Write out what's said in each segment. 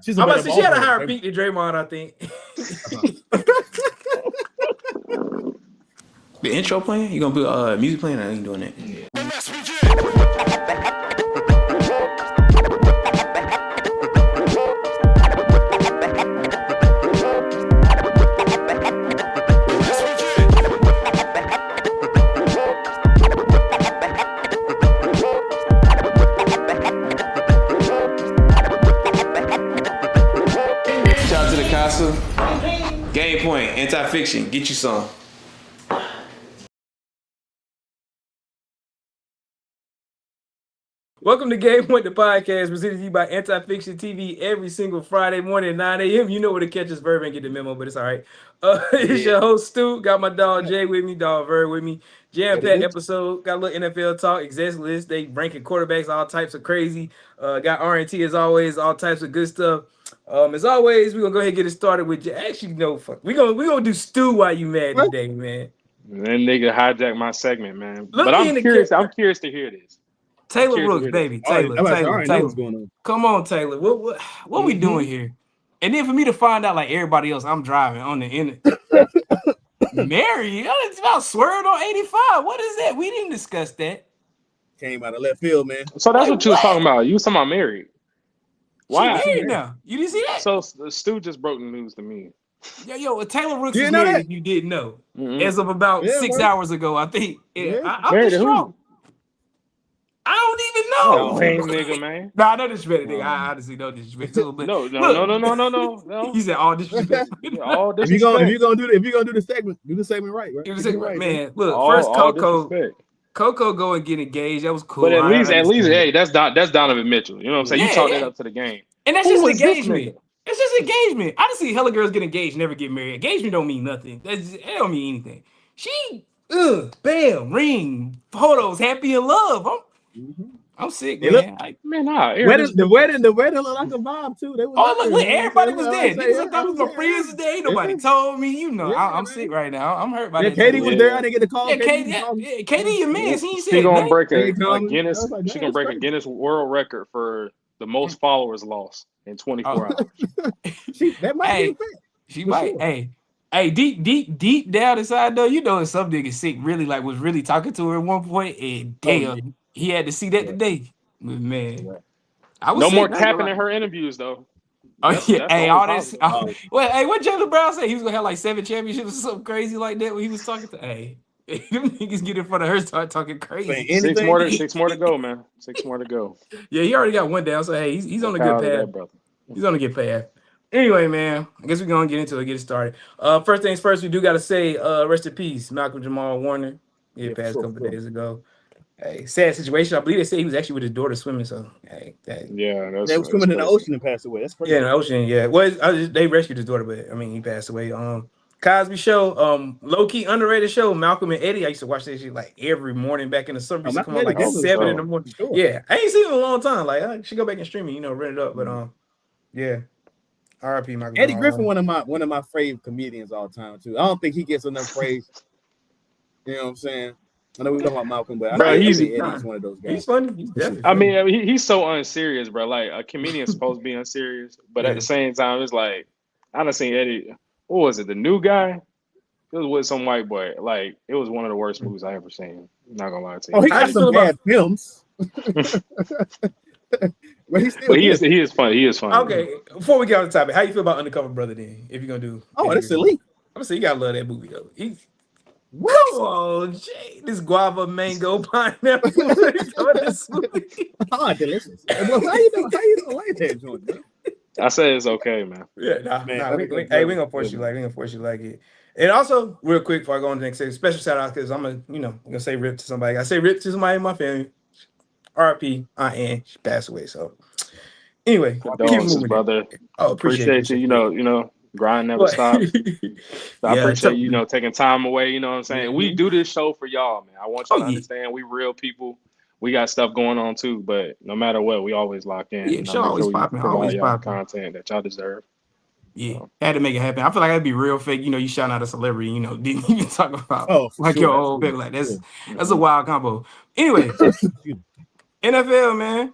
She's a I'm about better to say she had a ball higher player. peak than Draymond, I think. The intro playing? You gonna put music playing? I ain't doing that. Shout out to the Casa. GamePoint, anti-fiction. Get you some. Welcome to GamePoint, the podcast presented to you by Anti-Fiction TV every single Friday morning at 9 a.m. You know where to catch us, Verb, and get the memo, but it's all right. It's your host, Stu. Got my dog, Jay, with me, dog, Verb with me. Jam-packed episode. Got a little NFL talk, exec list. They ranking quarterbacks, all types of crazy. Got R&T as always, all types of good stuff. As always, we're going to go ahead and get it started with Jay. Actually, no, fuck. We're gonna do Stu while you mad today, man. And then nigga hijack my segment, man. Look but me I'm in the curious. camera. I'm curious to hear this. Taylor Rooks, baby. Taylor. I already know what's going on. Come on, Taylor. What we doing here? And then for me to find out, like everybody else, I'm driving on the internet. Mary, it's about swerved on 85. What is that? We didn't discuss that. Came out of left field, man. So that's what you was talking about. You was talking about married. Why? She married now. You didn't see that? So Stu just broke the news to me. Yo, Taylor Rooks You is didn't know married that? if you didn't know. Mhm. As of about 6 man. hours ago, I think. Yeah. I'm Married to distraught. who? I don't even know. Oh, lame nigga, man. Nah, no disrespect, nigga. I honestly no disrespect to him, but No. he said all disrespect. All If disrespect. you're gonna do the segment, do the segment right? It was Do it like, right, man, look, all, first all Coco disrespect. go and get engaged. That was cool. But at I least, understand. hey, that's Donovan Mitchell. You know what I'm saying? You chalk that up to the game. And that's Who just was this engagement. nigga? It's just engagement. I just see hella girls get engaged, never get married. Engagement don't mean nothing. It don't mean anything. She, bam, ring, photos, happy in love. I'm sick, Hey, man. Man, nah. The wedding looked like a vibe too. They was Look, everybody was there. Niggas I thought was my friends was there. Ain't nobody told me. You know, I'm sick right now. I'm hurt by that. Katie was there. I didn't get the call. Yeah, Katie, your man. He said She gonna nothing. break They a called me. Guinness. I was like, She man, gonna break a that's Guinness World Record for the most followers lost in 24 hours. That might be a fact. She For might. sure. Hey, deep down inside though, you know, some nigga sick really was really talking to her at one point, and damn, he had to see that today. But man, I was No sick, more not capping gonna in her interviews though. Oh That's yeah, hey, the all only this. positive. Well, hey, what Jalen Brown said? He was gonna have like 7 championships or something crazy like that when he was talking to. Hey, them niggas get in front of her, start talking crazy. Six more to go, man. 6 more to go. Yeah, he already got one down, so hey, he's on a good path. brother. He's on a good path. Anyway, man, I guess we're gonna get into it, get it started. First things first, we do gotta say, rest in peace, Malcolm Jamal Warner. He passed a couple days ago. Hey, sad situation. I believe they said he was actually with his daughter swimming. So, hey, Yeah, They was swimming in the ocean and passed away. That's crazy. Yeah, in the ocean. Yeah, well, they rescued his daughter, but I mean, he passed away. Cosby Show, low key underrated show. Malcolm and Eddie. I used to watch that shit like every morning back in the summer. Used to come on like 7 in the morning. Sure. Yeah, I ain't seen it in a long time. Like I should go back and stream it, you know, rent it up. But yeah. R.I.P. Michael. Eddie Griffin, one of my favorite comedians all time too. I don't think he gets enough praise. You know what I'm saying? I know we talking about Malcolm, but I think Eddie's one of those guys. He's funny. He's definitely funny. funny. I mean, he's so unserious, bro. Like a comedian's supposed to be unserious, but at the same time, it's like I done seen Eddie. What was it? The New Guy? It was with some white boy. Like it was one of the worst movies I ever seen. I'm not gonna lie to you. Oh, he got some bad films. But he is funny. He is funny. Okay, before we get on the topic, how you feel about Undercover Brother then? If you're gonna do, that's elite. I'm gonna say you gotta love that movie though. Whoa, Jay, this guava, mango, pineapple. Delicious. Well, how you don't like that joint, man? I said it's okay, man. Yeah, we gonna force you like it. And also, real quick before I go on to the next segment, special shout out because I'm gonna say rip to somebody. I say rip to somebody in my family. R.I.P. Aunt Ann, she passed away. So anyway, condolences, brother. Oh, appreciate you. You know, grind never stops. I appreciate you taking time away. You know what I'm saying? We do this show for y'all, man. I want y'all to understand we real people. We got stuff going on too, but no matter what, we always lock in. Yeah, show always popping. Always popping content that y'all deserve. Yeah, had to make it happen. I feel like that'd be real fake. You know, you shouting out a celebrity. You know, didn't even talk about your old baby. Like that's a wild combo. Anyway, NFL man.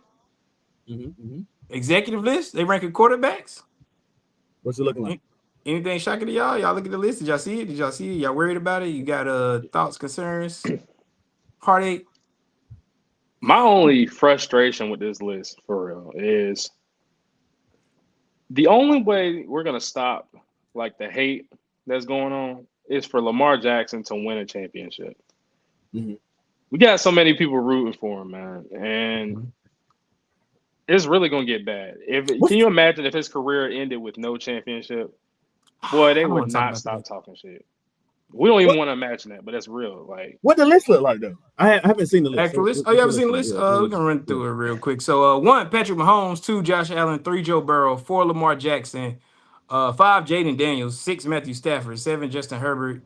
executive list. They ranking quarterbacks. What's it looking like? Anything shocking to y'all? Y'all look at the list. Did y'all see it? Y'all worried about it? You got thoughts, concerns, heartache? My only frustration with this list, for real, is the only way we're gonna stop like the hate that's going on is for Lamar Jackson to win a championship. Mm-hmm. We got so many people rooting for him, man, and it's really gonna get bad. Can you imagine if his career ended with no championship? Boy, they would not stop talking shit. We don't even want to imagine that, but that's real. Like, what the list look like though? I haven't seen the list. Actual list? Oh, you haven't seen the list? We're gonna run through it real quick. So 1, Patrick Mahomes, 2, Josh Allen, 3, Joe Burrow, 4, Lamar Jackson, 5, Jaden Daniels, 6, Matthew Stafford, 7, Justin Herbert,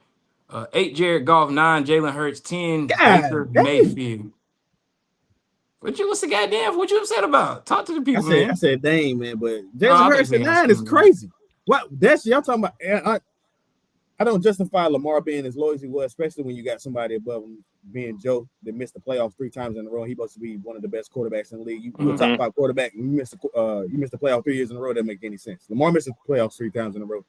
8, Jared Goff, 9, Jalen Hurts, 10, Baker Mayfield. What's the goddamn? What you upset about? Talk to the people, man. I said, dang, man, but Jalen Hurts at 9 is crazy. What? That's y'all talking about? I don't justify Lamar being as low as he was, especially when you got somebody above him being Joe that missed the playoffs 3 times in a row. He's supposed to be one of the best quarterbacks in the league. You a top 5 quarterback, and you missed the playoff 3 years in a row. That doesn't make any sense. Lamar missed the playoffs 3 times in a row.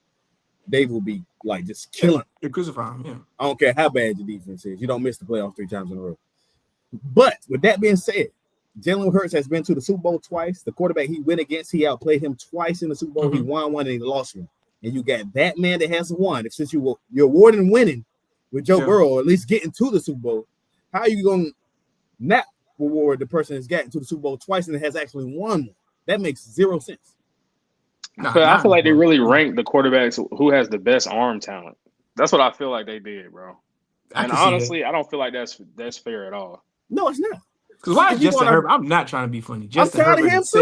Dave will be like just killing. You're crucifying him, yeah. I don't care how bad your defense is. You don't miss the playoffs 3 times in a row. But with that being said, Jalen Hurts has been to the Super Bowl twice. The quarterback he went against, he outplayed him twice in the Super Bowl. He won one and he lost one. And you got that man that has won. Since you're awarding winning with Joe Burrow, or at least getting to the Super Bowl, how are you going to not reward the person that's gotten to the Super Bowl twice and has actually won one? That makes 0 sense. I feel like they really ranked the quarterbacks who has the best arm talent. That's what I feel like they did, bro. And honestly, I don't feel like that's fair at all. No, it's not. Because why is Justin Herbert? I'm not trying to be funny. Justin I'm tired Herbert of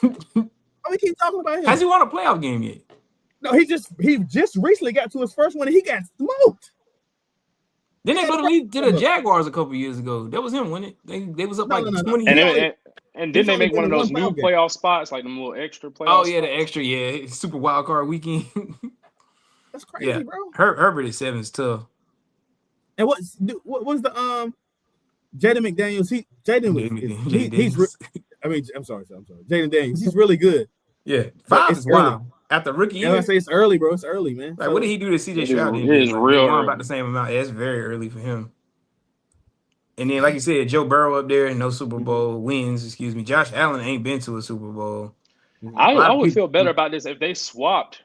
him too. We keep talking about him. Has he won a playoff game yet? No, he just recently got to his first one and he got smoked. Then they literally did a Jaguars a couple years ago. That was him, wasn't it? They was up 20. And didn't they make one of those new playoff spots, like them little extra playoff spots? The extra, super wild card weekend. That's crazy, bro. Herbert at 7 is tough. And what was the Jaden McDaniels? I'm sorry. Jaden Daniels, he's really good. Yeah, 5 is wild. After rookie year, I say it's early, bro. It's early, man. Like, what did he do to CJ Stroud? It is real about the same amount. It's very early for him. And then, like you said, Joe Burrow up there, no Super Bowl wins. Excuse me. Josh Allen ain't been to a Super Bowl. I would feel better about this if they swapped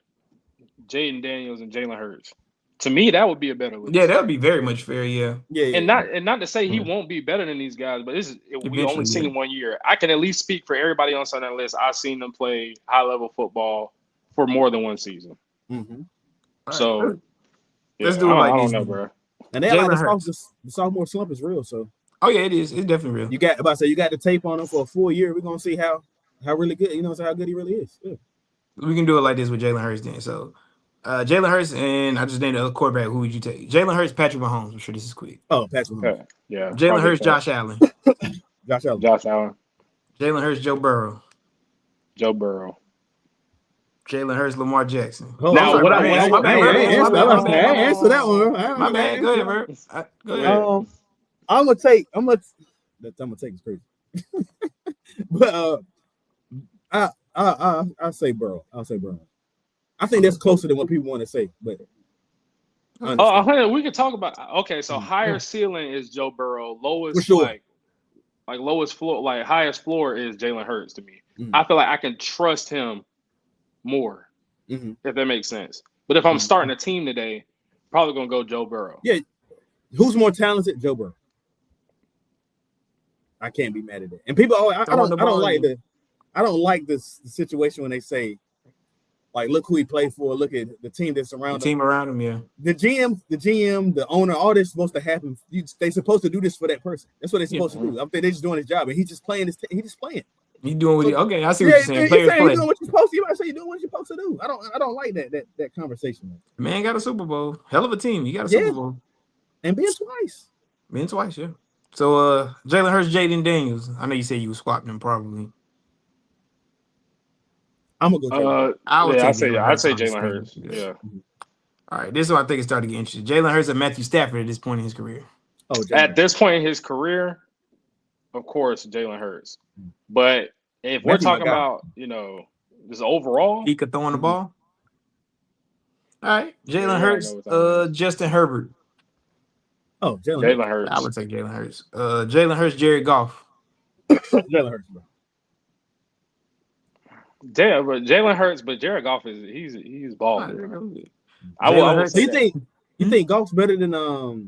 Jaden Daniels and Jalen Hurts. To me, that would be a better list. Yeah, that would be very much fair. Yeah. And not to say he won't be better than these guys, but we only seen him 1 year. I can at least speak for everybody on that list. I've seen them play high level football for more than 1 season. So let's do it like this. I don't know, bro. And they like the sophomore slump is real. So it is. It's definitely real. You got the tape on him for a full year. We're gonna see how really good, how good he really is. Yeah. We can do it like this with Jalen Hurts then. So Jalen Hurts, and I just named the other quarterback. Who would you take? Jalen Hurts, Patrick Mahomes. I'm sure this is quick. Oh, Patrick Mahomes. Yeah. Josh Allen. Josh Allen. Jalen Hurts, Joe Burrow. Jalen Hurts, Lamar Jackson. Answer that one. My bad. Go ahead, Verb. Go ahead. I'm gonna take is crazy. But I'll say Burrow. I think that's closer than what people want to say, but we could talk about so higher ceiling is Joe Burrow, lowest like lowest floor, like highest floor is Jalen Hurts to me. I feel like I can trust him more, if that makes sense. But if I'm starting a team today, probably gonna go Joe Burrow. Yeah, who's more talented? Joe Burrow. I can't be mad at that. And people, I don't like this situation when they say, like, look who he played for. Look at the team that's around him. Team around him, yeah. The GM, the owner, all this is supposed to happen. They're supposed to do this for that person. That's what they're supposed to do. I think they're just doing his job, and he's just playing. He's just playing. You doing what? Okay, I see what you're saying. Players play. You're doing what you're supposed to. You might say you're doing what you're supposed to do. I don't like that conversation. Man got a Super Bowl. Hell of a team. You got a Super Bowl. And been twice. Yeah. So Jalen Hurts, Jaden Daniels. I know you said you were swapping them probably. I'm gonna go. I'd say Jalen Hurts. Yeah. All right, this is what I think it started to get interesting. Jalen Hurts and Matthew Stafford at this point in his career. At this point in his career, of course, Jalen Hurts. But if we're talking about, just overall, he could throw the ball. All right, Jalen Hurts, Justin Herbert. Oh, Jalen Hurts. I would take Jalen Hurts. Jalen Hurts, Jared Goff. Jalen Hurts, bro. Jalen Hurts, but Jared Goff he's balling. You think Goff's better than No.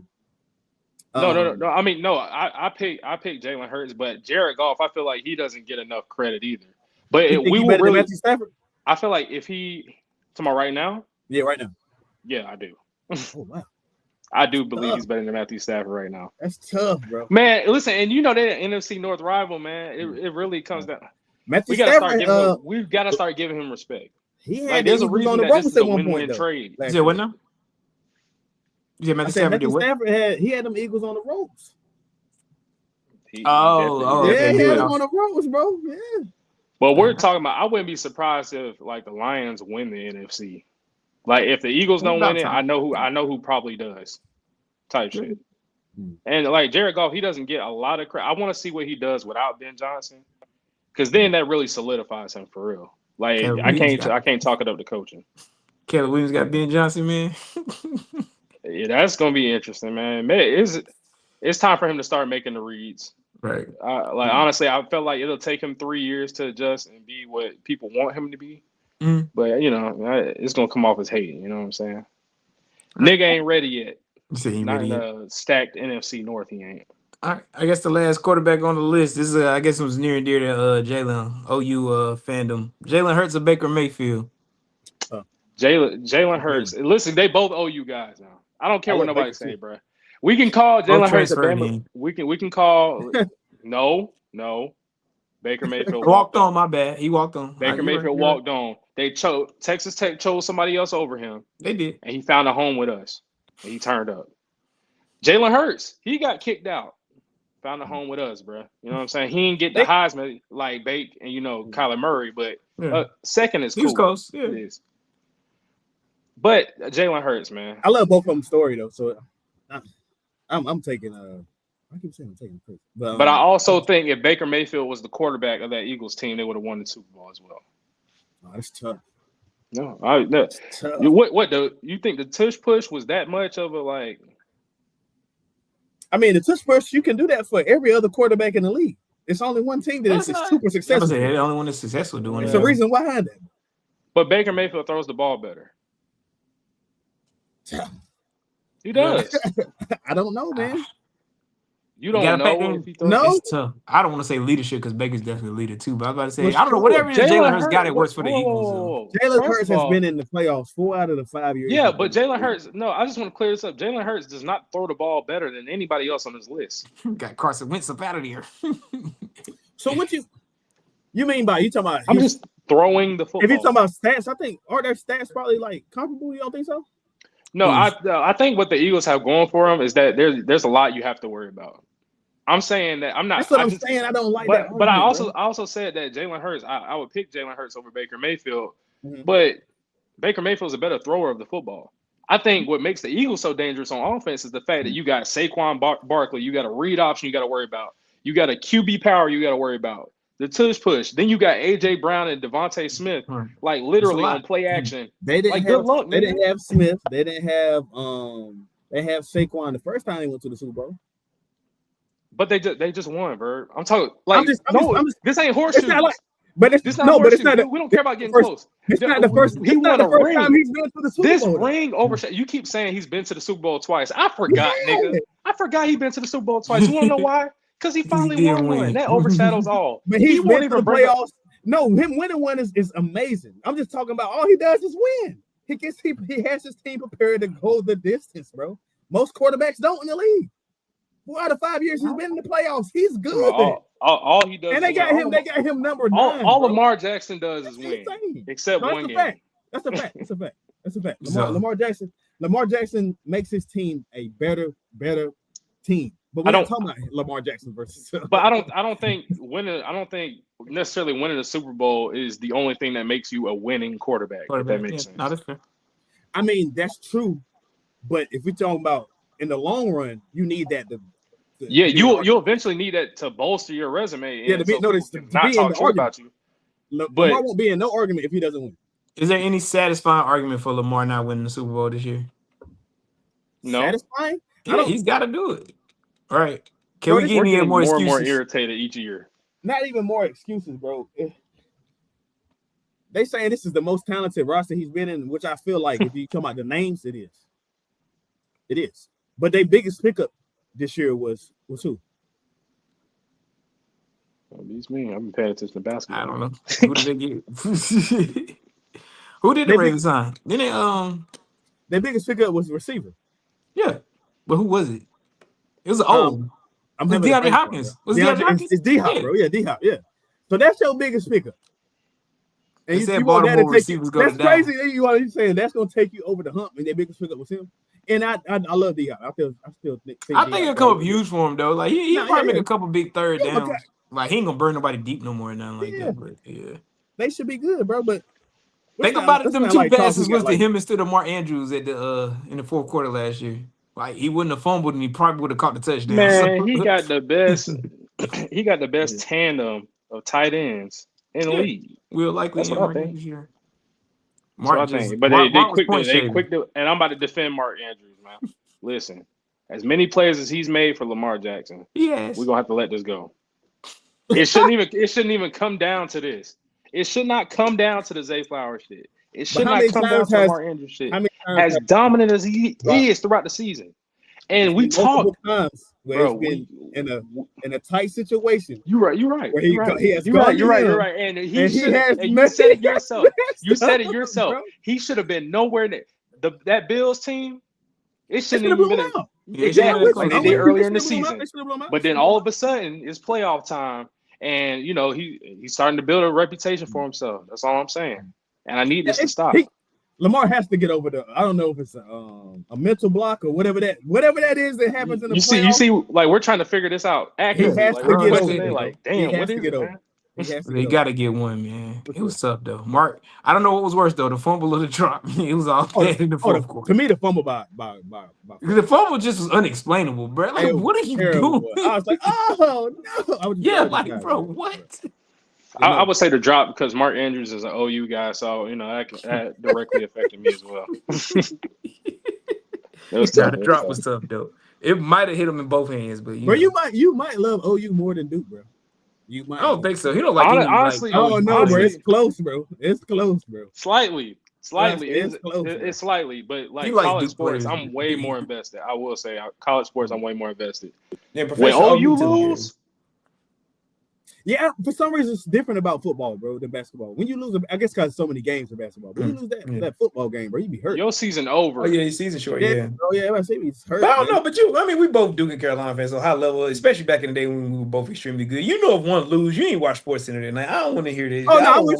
I mean, no. I pick Jalen Hurts, but Jared Goff, I feel like he doesn't get enough credit either. But we will really. Matthew Stafford? I feel like if he, right now. Yeah, right now. Yeah, I do. Oh wow. I do believe he's better than Matthew Stafford right now. That's tough, bro. Man, listen, and they're an NFC North rival, man. It really comes down. Matthew Stafford, we've got to start giving him respect. He had there's a reason that this is a win-win trade. Is it what now? Yeah, Matthew Stafford had them Eagles on the ropes. He had them on the ropes, bro. Yeah. But we're talking about. I wouldn't be surprised if the Lions win the NFC. If the Eagles don't win it, I know who probably does. Type shit. And Jared Goff, he doesn't get a lot of credit. I want to see what he does without Ben Johnson, because then that really solidifies him for real. I can't talk it up to coaching. Caleb Williams got Ben Johnson, man. Yeah, that's gonna be interesting, man. It's time for him to start making the reads. Right. Honestly, I felt like it'll take him 3 years to adjust and be what people want him to be. Mm-hmm. But it's gonna come off as hate. You know what I'm saying? Nigga ain't ready yet. Not in a stacked NFC North. He ain't. All right. I guess the last quarterback on the list. This is I guess it was near and dear to Jalen OU fandom. Jalen Hurts or Baker Mayfield? Jalen Hurts. Listen, they both OU guys now. I don't care what nobody say, bro. We can call Jalen Hurts a Bama. We can call no. Baker Mayfield walked on. My bad. He walked on. Baker Mayfield walked on. They chose Texas Tech chose somebody else over him. They did, and he found a home with us. And he turned up. Jalen Hurts, he got kicked out. Found a home with us, bro. You know what I'm saying? He didn't get the Heisman like Bake and Kyler Murray, but second is cool. He was close. Yeah. It is. But Jalen Hurts, man. I love both of them story though, so I'm taking I keep saying I'm taking Chris. But I also think if Baker Mayfield was the quarterback of that Eagles team, they would have won the Super Bowl as well. Oh, that's tough. No, what you think the tush push was that much of a I mean, the tush push, you can do that for every other quarterback in the league. It's only one team that is super successful. They're the only one that's successful doing it. There's a reason why that. But Baker Mayfield throws the ball better. He does. I don't know, man. You don't know if he throws. No, it's tough. I don't want to say leadership because Baker's definitely a leader too. But I was about to say, I don't know. Whatever it is, Jalen Hurts got it works for the Eagles. Jalen Hurts has been in the playoffs 4 out of the 5 years. Yeah, but Jalen Hurts. No, I just want to clear this up. Jalen Hurts does not throw the ball better than anybody else on this list. Got Carson Wentz up out of here. So what you mean by you talking about? I'm just throwing the football. If you talking about stats, I think are their stats probably comparable? You don't think so? No, I think what the Eagles have going for them is that there's a lot you have to worry about. I'm saying that I'm not. That's what I'm saying. I don't like that. But I also said that Jalen Hurts. I would pick Jalen Hurts over Baker Mayfield. Mm-hmm. But Baker Mayfield's a better thrower of the football. I think what makes the Eagles so dangerous on offense is the fact that you got Saquon Barkley, you got a read option you got to worry about, you got a QB power you got to worry about, the tush push. Then you got AJ Brown and Devontae Smith, literally on play action. They didn't have, good luck. They didn't have Smith. They didn't have They have Saquon the first time they went to the Super Bowl. But they just won, Verb. I'm talking this ain't horseshoes. It's not horseshoes. We don't care about getting close. It's not the first. He won a ring. Time he's been to the Super Bowl. This ring overshadowed. You keep saying he's been to the Super Bowl twice. I forgot, nigga. I forgot he been to the Super Bowl twice. You want to know why? Because he finally won one. That overshadows all. But he's been to the playoffs. No, him winning one is amazing. I'm just talking about all he does is win. He has his team prepared to go the distance, bro. Most quarterbacks don't in the league. 4 out of 5 years he's been in the playoffs. He's good. All he does, and they got him number 9. All Lamar Jackson does is win, except one game. That's a fact. Lamar Jackson makes his team a better team. But we're not talking about Lamar Jackson versus. But I don't think necessarily winning a Super Bowl is the only thing that makes you a winning quarterback. If that makes sense. That's fair. I mean, that's true. But if we're talking about in the long run, you need that Yeah, you'll eventually need that to bolster your resume. Yeah, to be noticed, to not be in talk the shit argument about you. Lamar won't be in no argument if he doesn't win. Is there any satisfying argument for Lamar not winning the Super Bowl this year? No. Satisfying? Yeah, he's got to do it. All right. We're getting more and more irritated each year. Not even more excuses, bro. They saying this is the most talented roster he's been in, which I feel like if you talk about the names, it is. It is. But their biggest pickup this year was who? Beats me. I've been paying attention to basketball. I don't know. Who did they get? Who did the Ravens sign? Then their biggest pickup was receiver. Yeah, but who was it? It was old. I'm DeAndre Hopkins. Was DeAndre Hopkins? It's D-Hop, bro. Yeah, D-Hop. Yeah. So that's your biggest pickup. And you want that to take you. That's crazy. You saying that's going to take you over the hump, and their biggest pickup was him. And I love D-Hop. I still think it'll come up huge for him though. Like he probably make a couple big third downs. Like he ain't gonna burn nobody deep no more, nothing like that. But yeah, they should be good, bro. But think about it. Them two passes was to him instead of Mark Andrews at the in the fourth quarter last year. Like he wouldn't have fumbled and he probably would have caught the touchdown. Man, he got the best. He got the best tandem of tight ends in the league. We'll likely that's what I think. This year. Mark just, but they quick to, and I'm about to defend Mark Andrews, man. Listen, as many plays as he's made for Lamar Jackson, we're gonna have to let this go. It shouldn't even come down to this. It should not come down to the Zay Flowers shit. It should not come down to Mark Andrews shit. As dominant as he is throughout the season, and we talk times where it's been in a tight situation. You're right. Where you're right. And you said it yourself. You said it yourself. Bro. He should have been nowhere near that Bills team. It shouldn't even been exactly like they did earlier in the season. But then all of a sudden it's playoff time, and he's starting to build a reputation for himself. That's all I'm saying. And I need this to stop. Lamar has to get over I don't know if it's a mental block or whatever that is that happens in the playoffs. You see, like we're trying to figure this out. He has to get over it. Like, damn, what is it, man? They got to get one, man. It was tough though. Mark, I don't know what was worse though, the fumble or the drop. It was all bad in the fourth quarter. To me, the fumble by the fumble just was unexplainable, bro. Like, what are you doing? I was like, oh no. Bro, what? I would say the drop because Mark Andrews is an OU guy, so that directly affected me as well. The drop was tough though. It might have hit him in both hands, but you might love OU more than Duke, bro. You might. I don't think so. He don't like honestly. Oh no, bro. It's close, bro. It's close, bro. Slightly. It's close. It's slightly, but like college sports, I'm way more invested. I will say, college sports, I'm way more invested. When OU lose. Yeah, for some reason it's different about football, bro, than basketball. When you lose, I guess because so many games for basketball. When you lose that football game, bro, you be hurt. Your season over. Oh yeah, your season short. Yeah. Oh yeah, I say he's hurt. But I don't know, but we both Duke and Carolina fans, so high level, especially back in the day when we were both extremely good. You know, if one lose, you ain't watch Sports Center tonight. I don't want to hear this. Oh no, it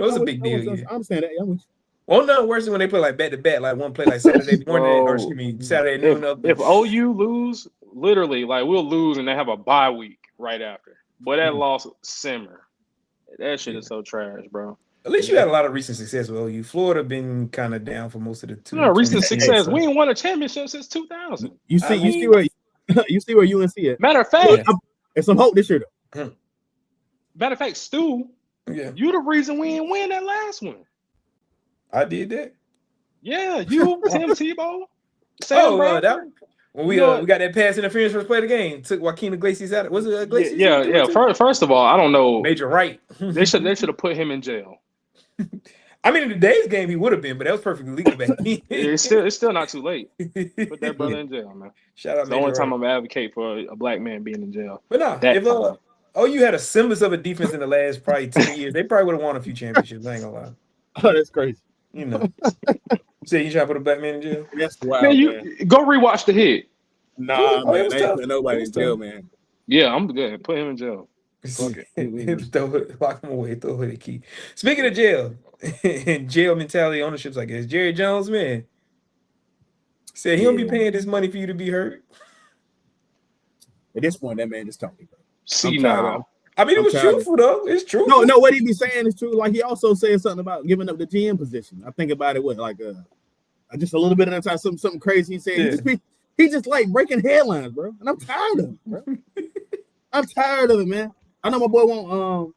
was a big deal. I'm saying that. I'm with you. Well, nothing worse than when they play like back to back, like one play like Saturday morning Saturday noon. If OU lose, literally, like we'll lose and they have a bye week right after. But that loss simmer. That shit is so trash, bro. At least you had a lot of recent success with OU. Florida been kind of down for most of the two. No, recent success. We ain't won a championship since 2000. You see where UNC at. Matter of fact, there's some hope this year though. Matter of fact, Stu, you the reason we ain't win that last one. I did that. Yeah, you, Tim Tebow, Sam Bradford. When we got that pass interference first play of the game, took Joaquin Iglesias out. Was it Iglesias? Yeah. First of all, I don't know. Major right. They should have put him in jail. I mean, in today's game, he would have been, but that was perfectly legal back then. It's still not too late. Put that brother in jail, man. Shout out. It's the only time I'm advocate for a black man being in jail. But no, if you had a semblance of a defense in the last probably 10 years, they probably would have won a few championships. I ain't gonna lie. Oh, that's crazy. You know. Say you trying to put a black man in jail? That's wild, man. You go rewatch The Hit. Nah, man, they ain't put nobody in jail, man. Yeah, I'm good. Put him in jail. Fuck it. Lock him away. Throw away the key. Speaking of jail and jail mentality ownerships, I guess Jerry Jones, man, said he don't be paying this money for you to be hurt. At this point, that man just talking, bro. See now. I mean, it was truthful though. It's true. No, what he be saying is true. Like he also said something about giving up the GM position. I think about it just a little bit at a time. Something crazy. He said He just like breaking headlines, bro. And I'm tired of it, bro. I'm tired of it, man. I know my boy won't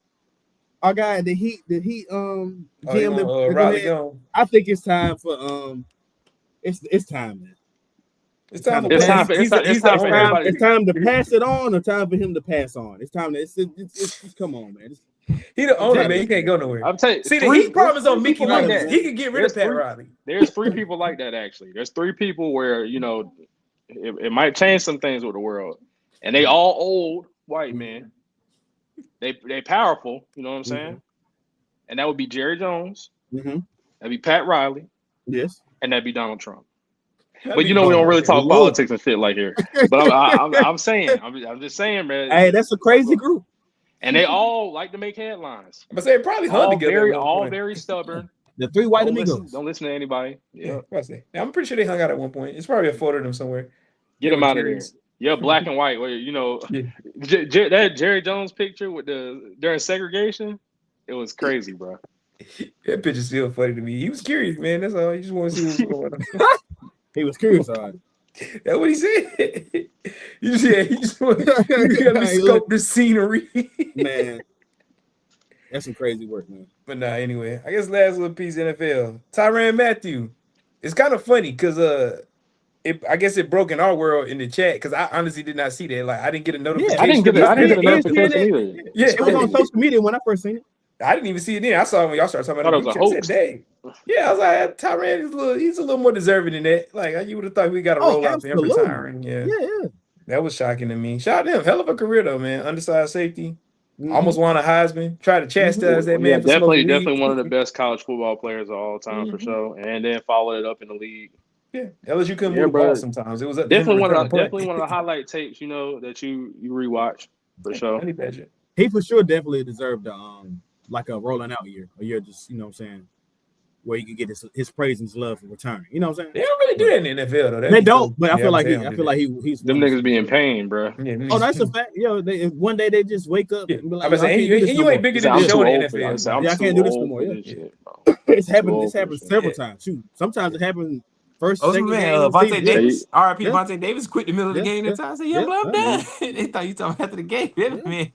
our guy the Heat GM I think it's time for it's time, man. It's time for everybody. It's time to pass it on, or time for him to pass on. It's time to it's come on, man. He the owner, man. He can't go nowhere. I'm telling you, see, the Heat problem is on Mickey like Mouse. He could get rid of Pat Riley. There's 3 people like that, actually. There's 3 people where, you know, it might change some things with the world. And they all old white men. They powerful, you know what I'm saying? And that would be Jerry Jones. That'd be Pat Riley. Yes. And that'd be Donald Trump. But you know, we don't really talk politics and shit like here. But I'm saying, I'm just saying, man. Hey, that's a crazy group. And they all like to make headlines. But they probably hung together. All very stubborn. The 3 white amigos. Don't listen to anybody. Yeah. I'm pretty sure they hung out at one point. It's probably a photo of them somewhere. Get them out of there. Yeah, black and white. Where, you know, that Jerry Jones picture with during segregation, it was crazy, bro. That picture's still funny to me. He was curious, man. That's all. He just want to see what's going on. He was curious, all right. That's what he said. He just want to scope the scenery. Man, that's some crazy work, man. But nah, anyway, I guess last little piece NFL. Tyrann Mathieu. It's kind of funny because I guess it broke in our world in the chat because I honestly did not see that. Like I didn't get a notification. I didn't get a notification either. Yeah, it was on social media when I first seen it. I didn't even see it then. I saw it when y'all started talking about it. It was a hoax. Yeah, I was like, Tyrann he's a little more deserving than that. Like you would have thought we got a roll out for him retiring. Yeah. That was shocking to me. Shout out to him. Hell of a career though, man. Undersized safety. Almost won a Heisman. Tried to chastise that man. Yeah, definitely one of the best college football players of all time for sure. And then followed it up in the league. Yeah, LSU couldn't move the ball sometimes. It was definitely one of the highlight tapes, you know, that you rewatch for sure. He for sure definitely deserved like a rolling out year, a year just, you know what I'm saying, where you can get his praise and his love for return. You know what I'm saying? They don't really do that in the NFL though. They don't, but I feel like he's them niggas be in pain, bro. Yeah, that's a fact. Yo, one day they just wake up and be like, you ain't bigger than the show in the NFL. I can't do this no more. It's happened several times. Shoot, sometimes it happened first, second game. Vontae Davis, RIP Vontae Davis quit the middle of the game that time. I said, yeah, blah, blah. They thought you talking after the game. Man.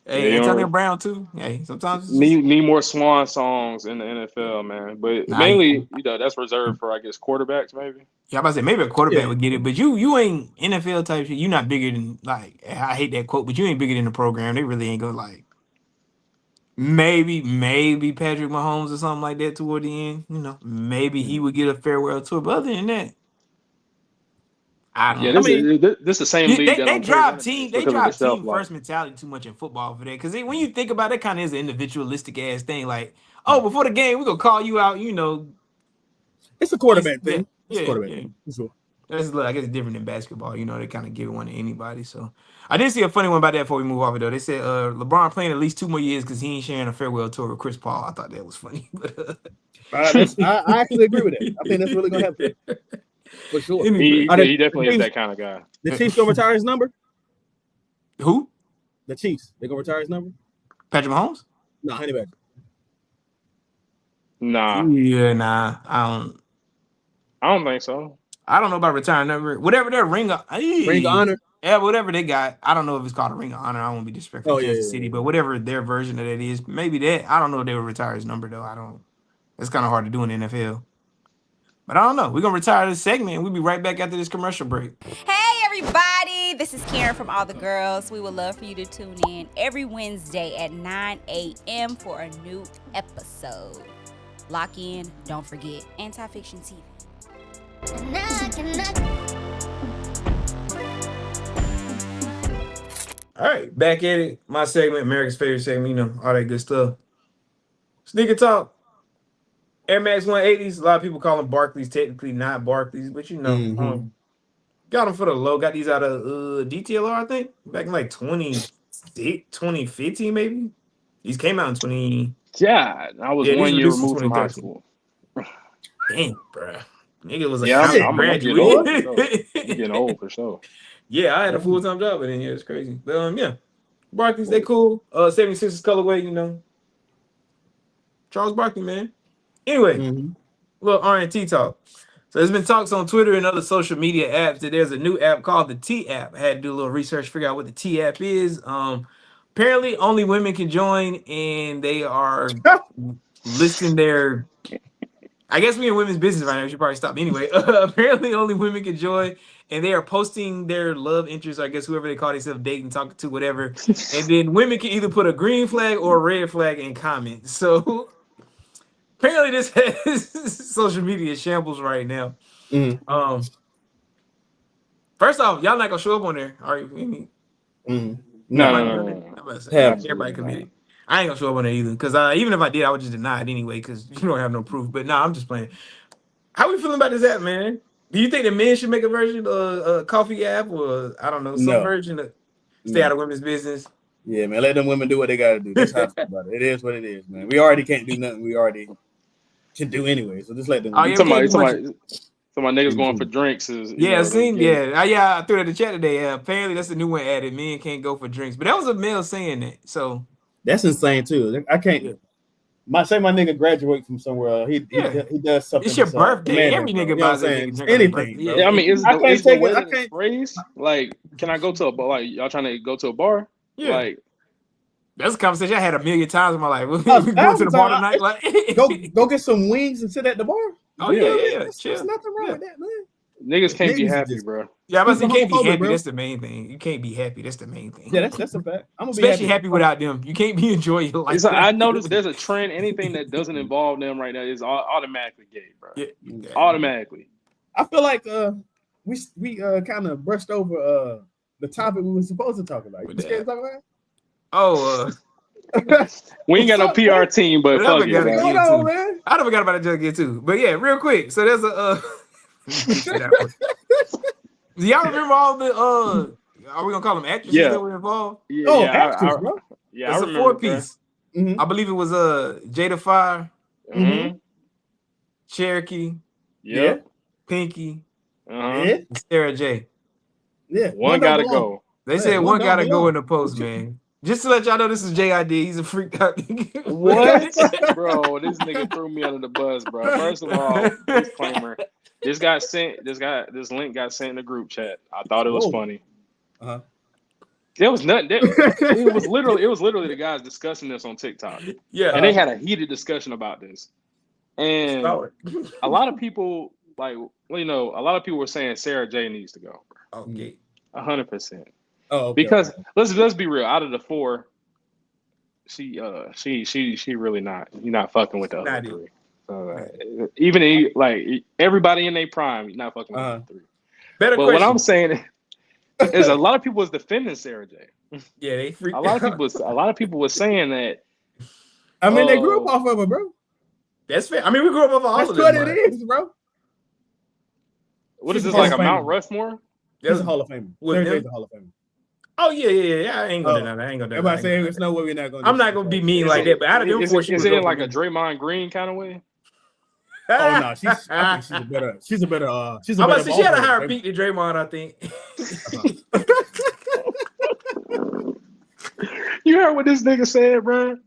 Hey, Antonio Brown too. Hey, sometimes need more swan songs in the NFL, man. But mainly, you know, that's reserved for, I guess, quarterbacks, maybe. Yeah, I'm about to say maybe a quarterback would get it, but you ain't NFL type shit. You're not bigger than like I hate that quote, but you ain't bigger than the program. They really ain't gonna like maybe Patrick Mahomes or something like that toward the end. You know, maybe he would get a farewell tour, but other than that. This is the same league. They drive team first mentality too much in football for that. Because when you think about it, kind of is an individualistic ass thing. Like, before the game, we're gonna call you out. You know, it's a quarterback thing. It's a quarterback thing. Sure. That's I guess different than basketball. You know, they kind of give one to anybody. So I did see a funny one about that before we move off it though. They said LeBron playing at least 2 more years because he ain't sharing a farewell tour with Chris Paul. I thought that was funny. I actually agree with that. I think that's really gonna happen. For sure. He definitely is that kind of guy. The Chiefs gonna retire his number? Who? The Chiefs. They gonna retire his number? Patrick Mahomes? No, Honey Badger. Nah. Yeah, nah. I don't think so. I don't know about retiring number. Whatever their ring of honor. Yeah, whatever they got. I don't know if it's called a ring of honor. I won't be disrespectful to Kansas City, but whatever their version of that is, maybe that. I don't know if they would retire his number though. I don't. It's kind of hard to do in the NFL. But I don't know. We're going to retire this segment and we'll be right back after this commercial break. Hey, everybody. This is Karen from All the Girls. We would love for you to tune in every Wednesday at 9 a.m. for a new episode. Lock in. Don't forget. Anti-Fiction TV. All right. Back at it. My segment, America's favorite segment. You know, all that good stuff. Sneaker Talk. Air Max 180s, a lot of people call them Barclays, technically not Barclays, but you know, got them for the low. Got these out of DTLR, I think, back in like 2015, maybe. These came out in 20. Yeah, I was 1 year removed from high school. Damn, bro. Nigga was like, I'm getting old for sure. Yeah, I had a full-time job, but then it's crazy. But yeah, Barclays, they cool. 76ers colorway, you know. Charles Barkley, man. Anyway, little R&T talk. So there's been talks on Twitter and other social media apps that there's a new app called the T app. I had to do a little research, figure out what the T app is. Apparently only women can join, and they are listing their. I guess we in women's business right now. We should probably stop anyway. Apparently only women can join, and they are posting their love interests. I guess whoever they call themselves dating, talking to, whatever. And then women can either put a green flag or a red flag in comments. So apparently this has social media shambles right now. First off, y'all not gonna show up on there, are you? No. Everybody committed. I ain't gonna show up on there either, because even if I did, I would just deny it anyway, because you don't have no proof. But nah, I'm just playing. How we feeling about this app, man? Do you think that men should make a version of a coffee app, or I don't know, some version of stay out of women's business? Yeah, man, let them women do what they gotta do. That's how I feel about it. It is what it is, man. We already can't do nothing. We already can do anyway. So just let them. Some niggas going for drinks is I threw that in the chat today. Apparently that's the new one added. Men can't go for drinks, but that was a male saying that. So that's insane too. I can't. Yeah. My nigga graduate from somewhere. He does something. It's your birthday. Every nigga buys anything. Yeah, I mean, is the phrase like? Can I go to a bar? Like y'all trying to go to a bar? Yeah. Like that's a conversation I had a million times in my life. We go to the bar tonight. Like go get some wings and sit at the bar. Oh yeah. There's nothing wrong with that, man. Niggas can't be happy, bro. Yeah, but you can't be happy. Bro. That's the main thing. You can't be happy. That's the main thing. Yeah, that's a fact. I'm especially happy without them. You can't be enjoying your life. I noticed there's a trend. Anything that doesn't involve them right now is automatically gay, bro. Yeah. Automatically. I feel like we kind of brushed over the topic we were supposed to talk about. You scared to talk about it? We ain't got no PR team, but fuck it. Man. I forgot about it just again too. But yeah, real quick. So there's a do y'all remember all the are we gonna call them actresses that were involved? Actors, bro. Yeah, it's a 4-piece. I believe it was Jada Fire, Cherokee, Pinky, and Sarah J. Yeah, one gotta go. They said one gotta go in the post, man. Just to let y'all know, this is JID. He's a freak out. What? Bro, this nigga threw me under the bus, bro. First of all, disclaimer. This link got sent in the group chat. I thought it was funny. There was nothing. It was literally the guys discussing this on TikTok. Yeah. And they had a heated discussion about this. And a lot of people, a lot of people were saying Sarah J needs to go. Okay. 100%. Oh, okay. Because let's be real. Out of the 4, she really not. You're not fucking with the other 3. Even everybody in their prime, you're not fucking with the 3. Better but question. what I'm saying is a lot of people was defending Sarah J. Yeah, they freaked a lot of people was saying that. I mean, they grew up off of her, bro. That's fair. I mean, we grew up off of all of them. That's what it is, bro. What is this, like a Mount Rushmore? There's a Hall of Famer. Sarah J's a Hall of Famer. Oh yeah. I ain't gonna do that. Everybody saying there's no way we're not gonna. I'm not gonna be mean like that. But out of them, is it in like a Draymond Green kind of way? Oh no, I think she's a better. I'm about to say she had a higher peak than Draymond, I think. You heard what this nigga said, bro?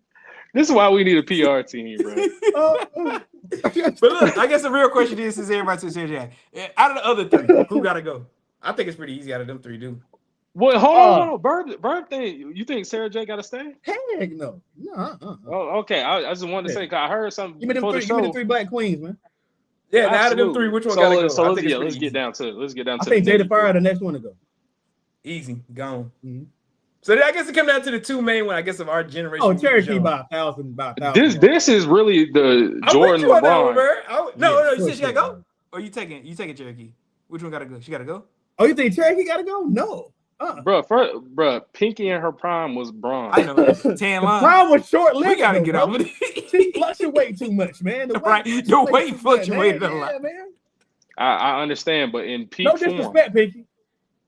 This is why we need a PR team, bro. But look, I guess the real question is, since everybody says Sarah J, out of the other 3, who gotta go? I think it's pretty easy out of them 3, dude. Well, hold on. Verb thing. You think Sarah J gotta stay? Heck no. Oh, okay. I just wanted to say, because I heard something. Give me the 3 black queens, man. Yeah, out of them 3, which one gotta go? So let's get down to it. I think Jada Fire the next one to go. Easy, gone. So I guess it comes down to the 2 main one, I guess, of our generation. Oh, Cherokee by 1,000. This is really the Jordan LeBron. No, you said she gotta go? Or you taking Cherokee? Which one gotta go? She gotta go? Oh, you think Cherokee gotta go? No. Bro, Pinky in her prime was bronze. I know. Tan line. Prime was short-lived. We gotta get over it. She fluctuated too much, man. The weight fluctuated a lot. Man. I understand, but in peak no disrespect, Pinky.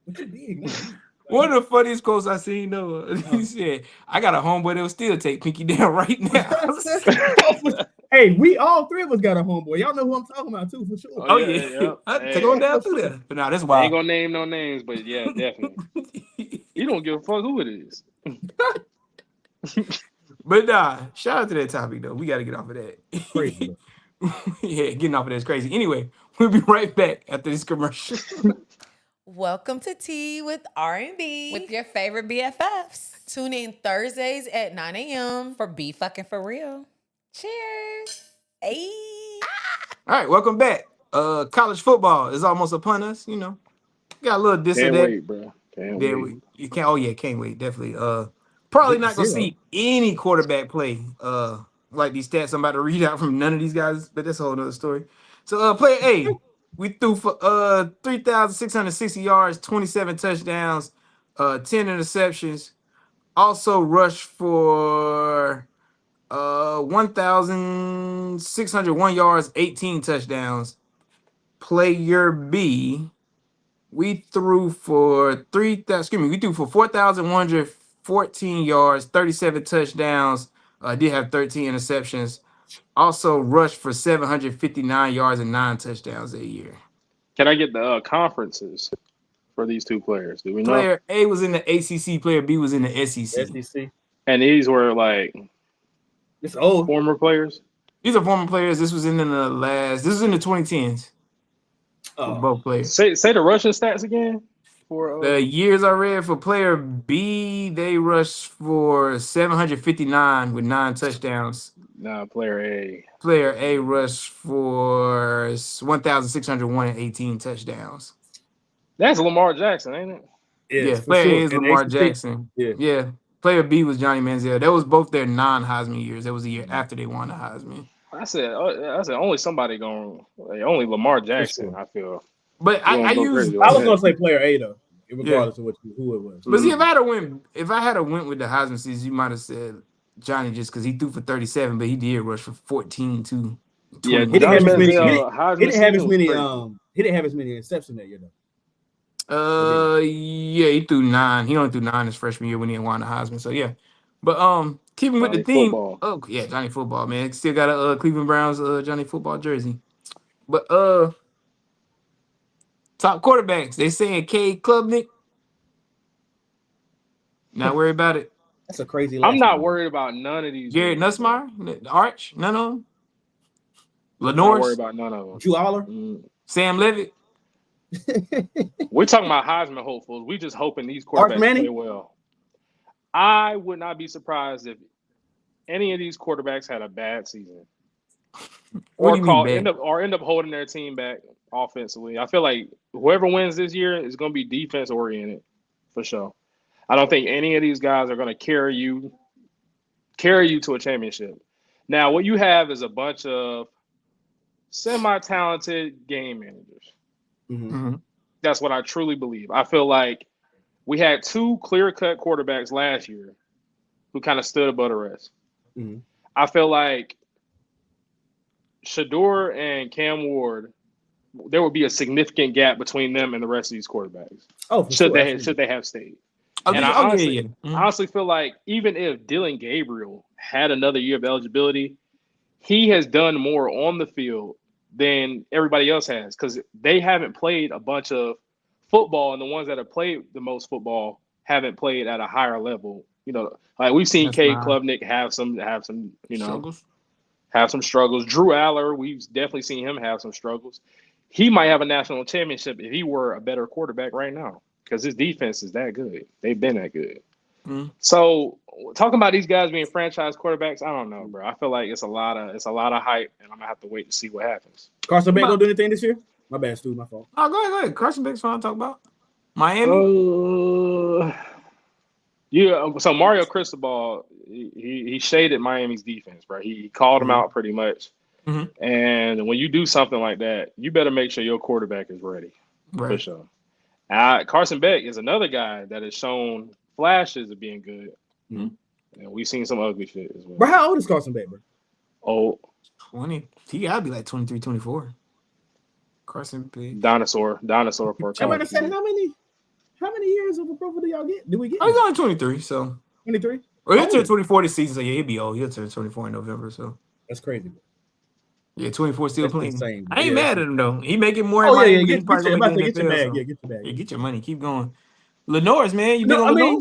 But you big, man. One of the funniest quotes I seen though, he said, "I got a homeboy that will still take Pinky down right now." Hey, we all 3 of us got a homeboy. Y'all know who I'm talking about too, for sure. Oh yeah. Take on down through there. But now that's why I ain't gonna name no names, but yeah, definitely. You don't give a fuck who it is. But nah, shout out to that topic though. We got to get off of that. Crazy. Yeah, getting off of that's crazy. Anyway, we'll be right back after this commercial. Welcome to Tea with R&B. With your favorite BFFs. Tune in Thursdays at 9 a.m. For Be Fucking For Real. Cheers. Hey. All right, welcome back. College football is almost upon us. You know, got a little this Can't or that. wait, bro. Can't wait. You can't. Oh yeah, can't wait. Definitely. Probably not gonna see any quarterback play. Like these stats I'm about to read out from none of these guys, but that's a whole nother story. So, player A, we threw for 3,660 yards, 27 touchdowns, 10 interceptions. Also rushed for 1,601 yards, 18 touchdowns. Player B, we threw for 4,114 yards, 37 touchdowns. Did have 13 interceptions. Also rushed for 759 yards and 9 touchdowns that year. Can I get the conferences for these two players? Do we know? Player A was in the ACC. Player B was in the SEC. And these were like it's old former players. These are former players. This was in the 2010s. For both players. Say the rushing stats again. For the years I read for player B, they rushed for 759 with 9 touchdowns. Nah, player A. Player A rushed for 1,601 and 18 touchdowns. That's Lamar Jackson, ain't it? Yeah, player A is Lamar Jackson. Yeah. Player B was Johnny Manziel. That was both their non-Heisman years. That was the year after they won the Heisman. I said only somebody only Lamar Jackson. I feel. But I was gonna say player A though, regardless of who it was. But see, if I had went with the Heisman season, you might have said Johnny just because he threw for 37, but he did rush for 14 too. Yeah, he didn't have as many interceptions that year though. Yeah, he threw 9. He only threw 9 his freshman year when he won the Heisman. So yeah, but keeping with the theme. Football. Oh yeah, Johnny Football, man. Still got a Cleveland Browns Johnny Football jersey. But top quarterbacks. They saying Cade Klubnik. Not worried about it. That's a crazy. I'm not worried about none of these. Garrett Nussmeier, Arch, none of them. Lenore. Not worried about none of them. Drew Aller, Sam Levitt. We're talking about Heisman hopefuls. We just hoping these quarterbacks play well. I would not be surprised if any of these quarterbacks had a bad season, or end up holding their team back offensively. I feel like whoever wins this year is going to be defense oriented for sure. I don't think any of these guys are going to carry you to a championship. Now, what you have is a bunch of semi-talented game managers. Mm-hmm. That's what I truly believe. I feel like we had 2 clear-cut quarterbacks last year who kind of stood above the rest. Mm-hmm. I feel like Shador and Cam Ward, there would be a significant gap between them and the rest of these quarterbacks. Oh, should they have stayed? And I honestly feel like even if Dylan Gabriel had another year of eligibility, he has done more on the field than everybody else has because they haven't played a bunch of football, and the ones that have played the most football haven't played at a higher level. You know, like we've seen Cade Klubnik have some struggles. Drew Aller, we've definitely seen him have some struggles. He might have a national championship if he were a better quarterback right now because his defense is that good. They've been that good. Mm-hmm. So talking about these guys being franchise quarterbacks, I don't know, bro. I feel like it's a lot of hype, and I'm gonna have to wait to see what happens. Carson Beck don't do anything this year? My bad, Stu. My fault. Oh, go ahead. Carson Beck's fine to talk about. Miami. Yeah. So Mario Cristobal, he shaded Miami's defense, bro. He called them out pretty much. Mm-hmm. And when you do something like that, you better make sure your quarterback is ready. Right. For sure. Carson Beck is another guy that has shown flashes of being good. Mm-hmm. And we've seen some ugly shit as well. But how old is Carson Beck, bro? Old. 20. He gotta be like 23, 24. Carson Beck. Dinosaur for a I'm about to say how many years of a Pro Bowl do we get? Oh, he's only 23, so 23. Well, he'll turn 24 this season, so yeah, he'll be old. He'll turn 24 in November, so that's crazy. Yeah, 24 still playing. Insane. I ain't mad at him though. He making more. Oh yeah, get your bag. Get your bag. Get your money. Keep going. Lenore's, man, you been on Lenore?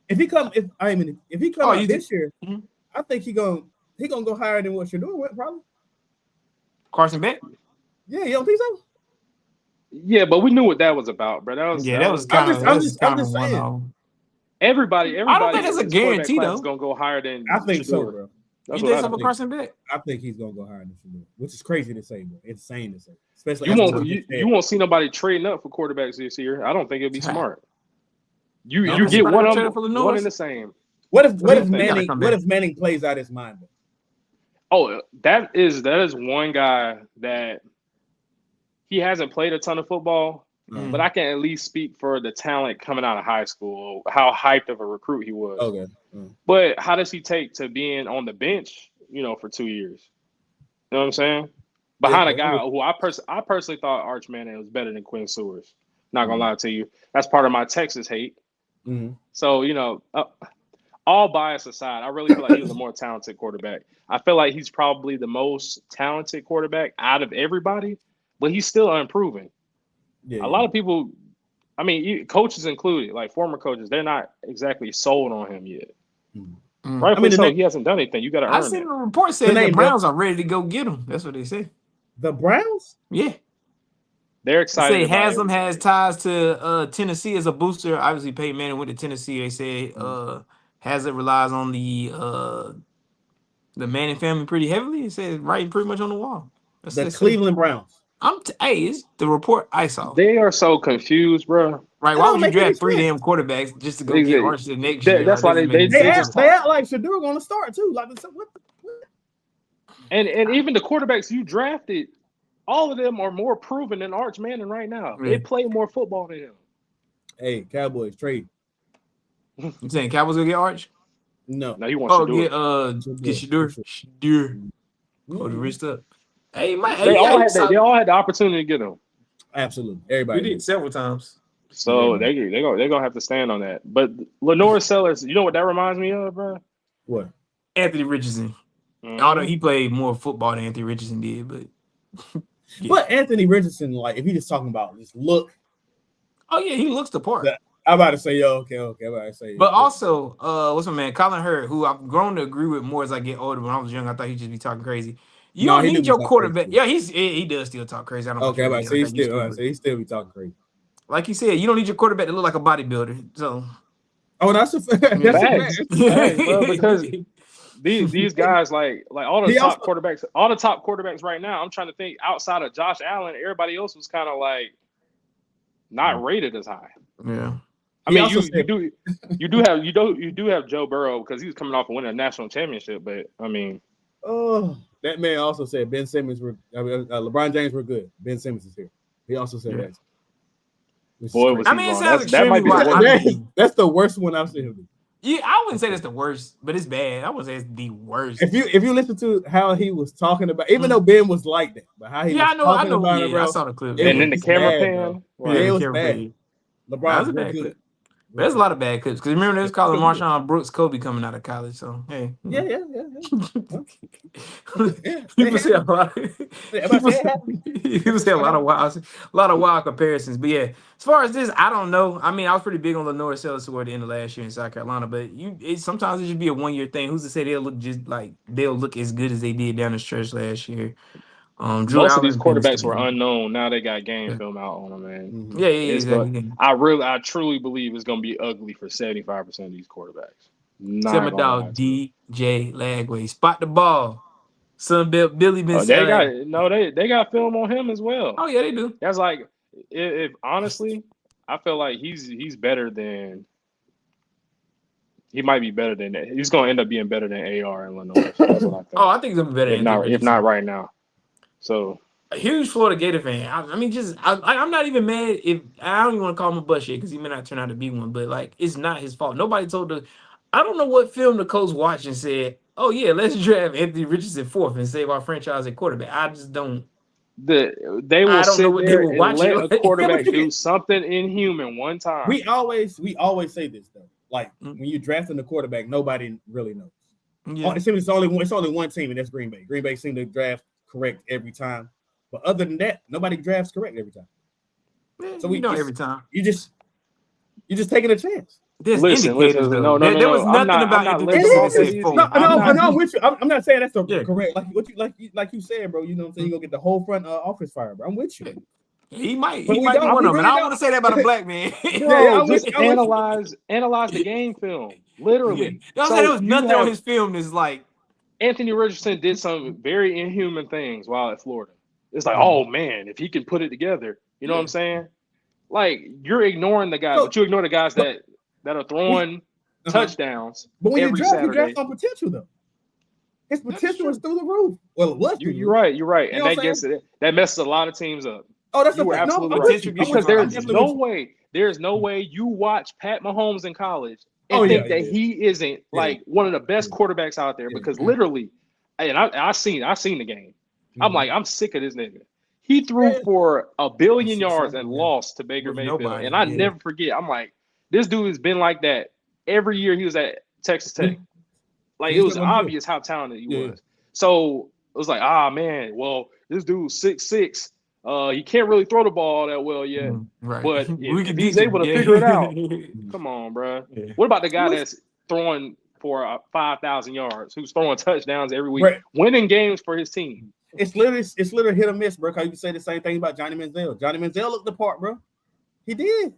If he come this year, I think he gonna go higher than what Shador went probably. Carson Beck? Yeah, you don't think so? Yeah, but we knew what that was about, bro. That was kind of one off. Everybody. I don't think that's a in this quarterback guarantee, class though. is gonna go higher than. I think so, Shador. bro. You think so for Carson Beck? I think he's gonna go higher than Shador, which is crazy to say, bro. Insane to say. Especially you won't see nobody trading up for quarterbacks this year. I don't think it'd be smart. You get one of them, one in the same. What if Manning plays out his mind? Though? Oh, that is one guy that he hasn't played a ton of football, but I can at least speak for the talent coming out of high school, how hyped of a recruit he was. Okay. But how does he take to being on the bench, for 2 years? You know what I'm saying? Behind a guy who I personally thought Arch Manning was better than Quinn Sewers. Not gonna lie to you. That's part of my Texas hate. So, all bias aside, I really feel like he was a more talented quarterback. I feel like he's probably the most talented quarterback out of everybody, but he's still unproven. A lot of people, coaches included, like former coaches, they're not exactly sold on him yet. Rightfully so, he hasn't done anything. You got to earn it. I seen a report saying the Browns are ready to go get him. That's what they say. The Browns? Yeah. They're excited. They say Haslam has ties to Tennessee as a booster. Obviously, Peyton Manning went to Tennessee. They say Haslam relies on the Manning family pretty heavily. It says writing pretty much on the wall. That's the Cleveland Browns. It's the report I saw. They are so confused, bro. Right? Why would you draft 3 damn quarterbacks just to go get Arch the next year? That's why they act like Shador going to start too. Like what? And even the quarterbacks you drafted, all of them are more proven than Arch Manning right now. They play more football than him. Hey, Cowboys trade. You saying Cowboys gonna get Arch? No, he wants to get Shador. Hold the wrist up. Hey, they all had the opportunity to get him. Absolutely, everybody. We did several times. So they're gonna have to stand on that. But Lenore Sellers, you know what that reminds me of, bro? What? Anthony Richardson. Although he played more football than Anthony Richardson did, but But Anthony Richardson, like if you're just talking about just look. Oh yeah, he looks the part. I'm about to say, okay. I'm about to say. But also, what's my man, Colin Hurd, who I've grown to agree with more as I get older. When I was young, I thought he'd just be talking crazy. You don't need your quarterback. Yeah, he does still talk crazy. I don't. Okay, I'm about to say he still be talking crazy. Like you said, you don't need your quarterback to look like a bodybuilder. So. Oh, that's a fact. Bro, because these guys like all the top quarterbacks right now. I'm trying to think outside of Josh Allen, everybody else was kind of like not rated as high. Yeah. I mean, you do have Joe Burrow because he was coming off of winning a national championship, but I mean, that man also said Ben Simmons LeBron James were good. Ben Simmons is here. He also said that. Boy, was he wrong. That might be that's the worst one I've seen him do. Yeah, I wouldn't say that's the worst, but it's bad. I wouldn't say it's the worst. If you listen to how he was talking about, even though Ben was like that, but how he was talking about it, bro. I saw the clip. And then the camera pan. It was bad. LeBron was bad good. But there's a lot of bad clips because remember they was calling Marshawn Brooks Kobe coming out of college. So hey, yeah. People say a lot. People say a lot of wild comparisons. But yeah, as far as this, I don't know. I mean, I was pretty big on Lenore Sellers toward the end of last year in South Carolina, but sometimes it should be a 1 year thing. Who's to say they'll look as good as they did down the stretch last year? Most of these quarterbacks were unknown. Now they got game film out on them, man. Yeah, exactly. I truly believe it's gonna be ugly for 75% of these quarterbacks. Tell my dog DJ Lagway, spot the ball. Sunbelt Billy been saying. They got film on him as well. Oh yeah, they do. That's like if honestly, I feel like he's better than. He might be better than that. He's gonna end up being better than AR and Lenore. That's what I think. Oh, I think he's gonna be better. If not right now. So a huge Florida Gator fan. I mean, I'm not even mad if I don't even want to call him a butt shit because he may not turn out to be one, but like it's not his fault. Nobody told I don't know what film the coach watched and said, "Oh yeah, let's draft Anthony Richardson 4th and save our franchise at quarterback." I just don't. They will sit there and let a quarterback do something inhuman one time. We always say this though. Like when you're drafting the quarterback, nobody really knows. Yeah. It's only one team, and that's Green Bay. Green Bay seems to draft correct every time, but other than that, nobody drafts correct every time. So every time you're just taking a chance. There's Listen. indicators though. No. There was I'm nothing not about Anthony listening Richardson off that of said these. four. No, I'm with you. I'm not saying that's the Yeah. correct. Like you said, bro. You know what I'm saying? You gonna get the whole front office fired, bro. I'm with you. He might But be we one of don't. them, We and I really don't want to say that about a black man. Bro, I'm with just you. I'm with you. analyze the game film. Yeah. Literally. I'm saying So there was you nothing on have his film that's like, Anthony Richardson did some very inhuman things while at Florida. It's like, Mhm. oh man, if he can put it together, you know what I'm saying? Like you're ignoring the guy, So- but you ignore the guys but- that are throwing touchdowns But when every you Saturday. draft on potential though. His potential is through the roof. Well, it was through the You're roof. right, You and know that what I'm gets that messes a lot of teams up. Oh, that's You the were thing. No, absolutely I'm right. with you. I'm Because with Because you. I'm there's definitely no with you. way, you watch Pat Mahomes in college and Oh, think yeah, that yeah. he isn't like one of the best quarterbacks out there. Yeah. Because literally, and I seen the game. I'm Mhm. like, I'm sick of this nigga. He threw Yeah. for 1 billion That's yards exactly, and yeah. lost to Baker With Mayfield. nobody, And I yeah. never forget. I'm like, this dude has been like that every year he was at Texas Tech. Like He's it was been one good. obvious how talented he Yeah. was. So it was like, man, well, this dude's 6'6". He can't really throw the ball that well yet. Right. But We if can he's teach him, able to yeah. figure it out, come on, bro. Yeah. What about the guy that's throwing for 5,000 yards, who's throwing touchdowns every week, Right. winning games for his team? It's literally hit or miss, bro. Cause you can say the same thing about Johnny Manziel. Johnny Manziel looked the part, bro. He did.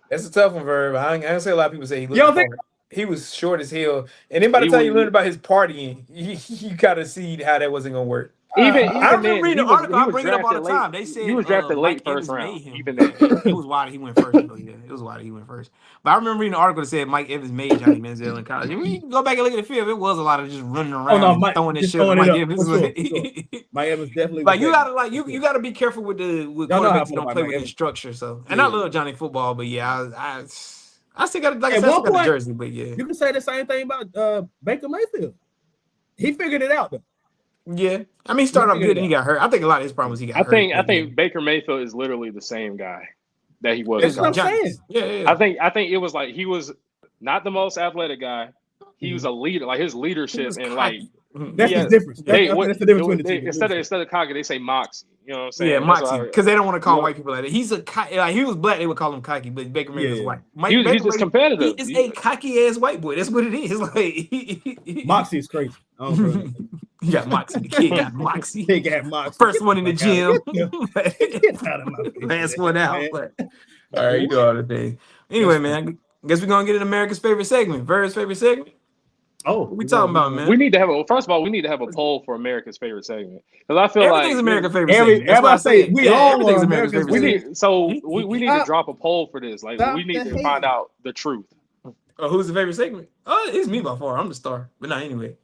That's a tough one, Verb. I don't say a lot of people say he You don't looked think- hard. He was short as hell. And then by the He time you was- learn about his partying, you gotta see how that wasn't gonna work. Even I remember then, reading he the was, article. he I was bring it up all the drafted time. late. They said He was drafted late Mike first Evans round. made him. Even then, It was wild he went first. Though, yeah, it was wild he went first. But I remember reading an article that said Mike Evans made Johnny Manziel in college. And when you go back and look at the film, it was a lot of just running around and Mike, throwing this just shit at throwing Mike it up, Evans. for sure. Mike Evans definitely Like you was gotta that. you gotta be careful with Y'all know how I quarterbacks feel don't about play Mike with the Evans. structure. So and Yeah. I love Johnny football, but yeah, I still got like I At said, I one still got the point, jersey, but yeah. You can say the same thing about Baker Mayfield. He figured it out though. Yeah. I mean he started off figured good it and he got hurt. I think a lot of his problem was he got I hurt. think Baker Mayfield is literally the same guy that he was. That's in what I'm college. saying. Yeah. I think it was like he was not the most athletic guy. He was a leader, like his leadership and like That's yeah, the difference. That's the difference between the two. Instead of cocky, they say moxie. You know what I'm saying? Yeah, That's moxie, what because they don't want to call you know, white people like that. He's like he was black, they would call him cocky, but Baker Mayfield's white. He's just competitive. He is a cocky ass white boy. That's what it is. Like Moxie is crazy. I don't know. You got moxie. The kid got moxie. He got moxie. First one in the gym. Get out of my face. Last one out. Man. But all right, you do all the things. Anyway, man, I guess we're gonna get in America's favorite segment. Verb's favorite segment. Oh, What we talking about, man? We need to have first of all, we need to have a poll for America's favorite segment because I feel Everything's like America's favorite segment. That's everybody why I say said we all everything's are America's America's favorite segment. we need to drop a poll for this. Like we need to find out the truth. Oh, who's the favorite segment? Oh, it's me by far. I'm the star, but not anyway.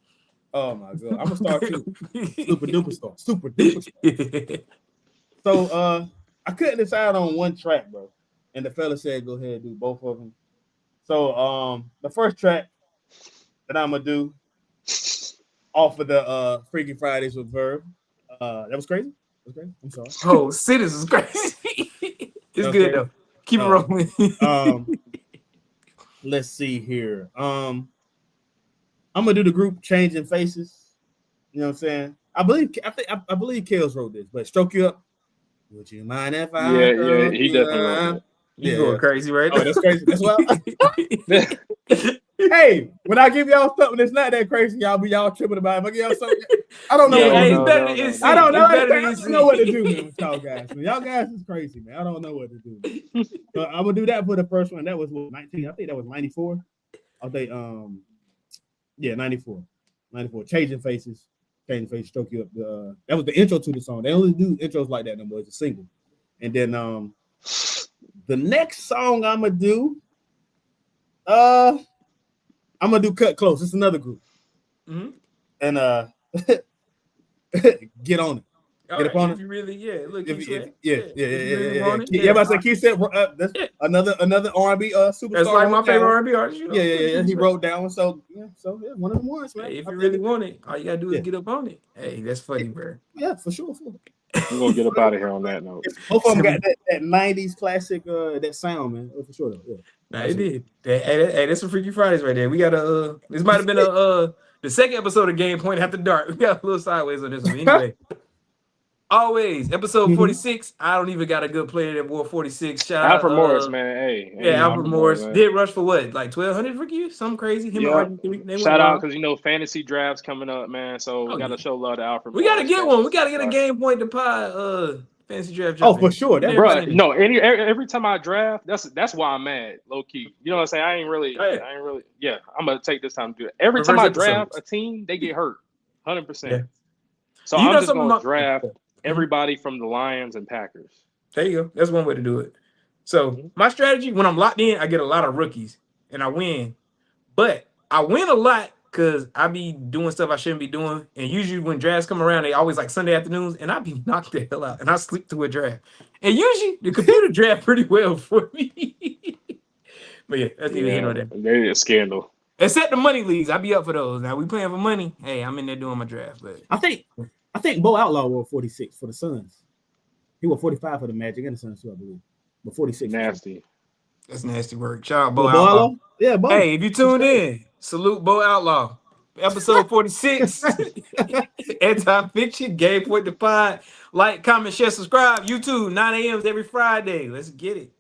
Oh my god, I'm gonna start too. Super duper star. Super duper star. So I couldn't decide on one track, bro. And the fella said go ahead and do both of them. So the first track that I'm gonna do off of the Freaky Fridays with Verb. That was crazy. That was crazy. I'm sorry. Oh, Cities is crazy. It's Okay. good though. Keep it rolling. Let's see here. I'm gonna do the group Changing Faces. You know what I'm saying? I believe Kels wrote this, but Stroke You Up. Would you mind if I? Yeah, he definitely wrote it. You going crazy, right? Oh, that's crazy. That's what. Hey, when I give y'all something that's not that crazy, y'all tripping about it. If I give y'all something, I don't know. Yeah, what to do. it's I don't know. better I than don't know what to do, man, with y'all guys. Man. Y'all guys is crazy, man. I don't know what to do. So I'm gonna do that for the first one. That was 19. I think that was 94. I think 94. 94. Changing Faces. Stroke You Up. That was the intro to the song. They only do intros like that no more. It's a single. And then the next song I'm gonna do, I'm gonna do Cut Close. It's another group. Mm-hmm. And get on it. Get up on it. You really, look, Yeah. But I said Keith said that's another R&B superstar. That's like my favorite R&B artist. You know? Yeah. He wrote down one, one of them ones, man. Hey, if you really want it, all you gotta do is get up on it. Hey, that's funny, bro. Yeah, for sure. We're gonna get up out of here on that note. Both of them got that 90s classic that sound, man. For sure. Yeah. Nah, it did. Hey, that's some Freaky Fridays right there. We got this might have been the second episode of GamePoint After Dark. We got a little sideways on this one. Anyway. Always. Episode 46. I don't even got a good player that wore 46. Shout Alfred out, Morris, man. Hey, yeah, Alfred Morris man. did rush for what, like 1,200 for you? Something crazy. Him and RG3. They Shout went out wild. because fantasy drafts coming up, man. So we gotta show love to Alfred We Morris. gotta get one. We gotta get a GamePoint to pie fantasy draft. Oh, for sure. Bro, no. Every time I draft, that's why I'm mad, low key. You know what I'm saying? I ain't really. Yeah, I'm gonna take this time to do it. Every time I draft a team, they get hurt, 100%. So I'm just gonna draft everybody from the Lions and Packers. There you go. That's one way to do it. So my strategy, when I'm locked in, I get a lot of rookies and I win. But I win a lot because I be doing stuff I shouldn't be doing. And usually when drafts come around, they always like Sunday afternoons, and I be knocked the hell out and I sleep through a draft. And usually the computer draft pretty well for me. But yeah, that's neither here nor there. They're a scandal. Except the money leagues, I be up for those. Now we playing for money. Hey, I'm in there doing my draft. But I think Bo Outlaw wore 46 for the Suns. He wore 45 for the Magic and the Suns too, I believe. But 46. Nasty. That's nasty work. Shout out Bo Outlaw. Yeah, Bo. Hey, if you tuned in, salute Bo Outlaw. Episode 46. Anti-fiction, GamePoint the pod. Like, comment, share, subscribe. YouTube, 9 a.m. every Friday. Let's get it.